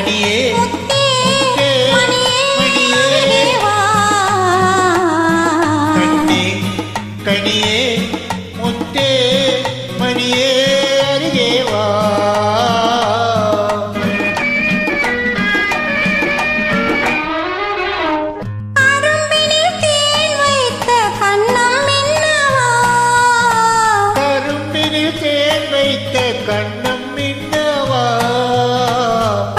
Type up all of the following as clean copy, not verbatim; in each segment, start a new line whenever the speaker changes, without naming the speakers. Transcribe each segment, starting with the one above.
கனியே கனியே முத்தே மணியே அருகே வா.
கரும்பினில் தேன் வைத்த கண்ணம் மின்னவா,
கரும்பினில் தேன் வைத்த கண்ணம் மின்னவா,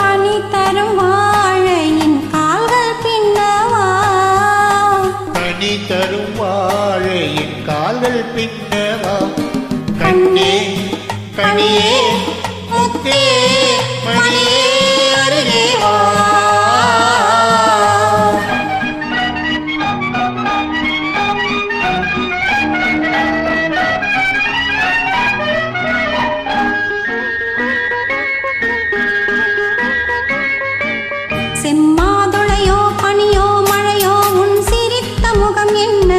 பனி தரும் வாழையின் கால்கள் பின்னவா,
பனி தரும் வாழையின் கால்கள் பின்னவா. கண்ணே கனியே முத்தே மணியே அருகே வா.
செம்மாதுளையோ பனியோ மழையோ உன் சிரித்த முகம் என்ன,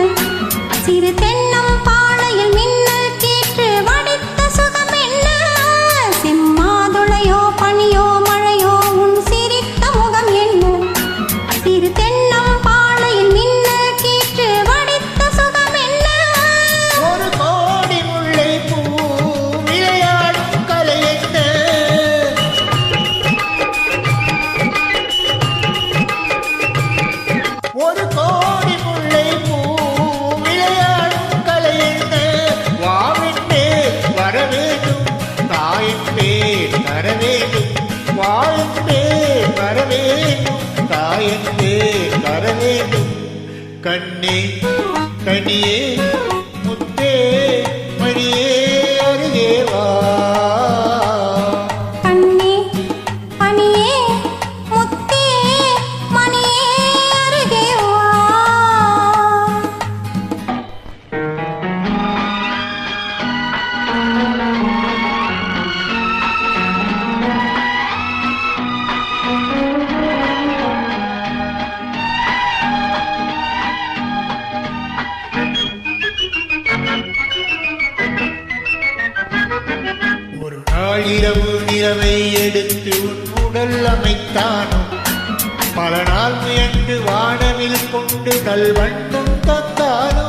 சிறு தென்னம் பாளையில் மின்னல் கேற்று வடித்த சுகம் என்ன. செம்மாதுளையோ பனியோ மழையோ உன் சிரித்த முகம் என்ன, சிறு தென்னம் பாளையில் மின்னல் கேற்று வடித்த சுகம் என்ன.
ஒரு கோடி முல்லை பூ விளையாடும் கலை என்ன, ஒரு கோடி முல்லை பூ விளையாடும் கலை என்ன. வாவின் பேர் வர வேண்டும் தாயின் பேர் தர வேண்டும், வாயின் பேர் வர வேண்டும் தாயின் பேர் தர வேண்டும். கண்ணே கனியே முத்தே மணியே அருகே வா.
கண்ணே பனியே முத்தே மணியே அருகே வா.
ஒரு நாள் இரவு நிலவை எடுத்து உன் உடல் அமைத்தானோ, பல நாள் முயன்று வானவில் கொண்டு நல்வண்ணம் தந்தானோ.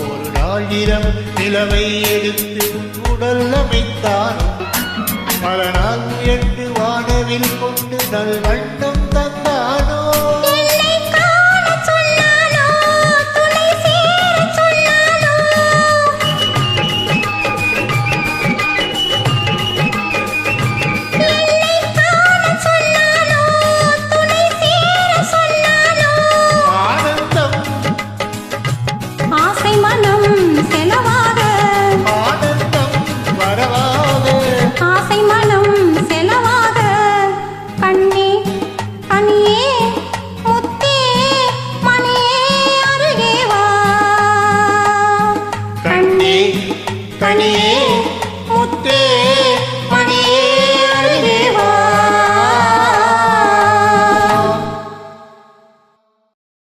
ஒரு நாள் இரவு நிலவை எடுத்து உன் உடல் அமைத்தானோ, பல நாள் முயன்று வானவில் கொண்டு நல்வண்ணம் தந்தானோ.
என்னை காணச் சொன்னானோ, துணை சேரச் சொன்னானோ, என்னை காணச் சொன்னானோ, துணை சேரச் சொன்னானோ.
ஆனந்தம்
ஆசை மனம் செலவாக,
ஆனந்தம் வரவாக,
ஆசை மனம் செலவாக. கண்ணே கனியே முத்தே மணியே அருகே வா.
கண்ணே கனியே முத்தே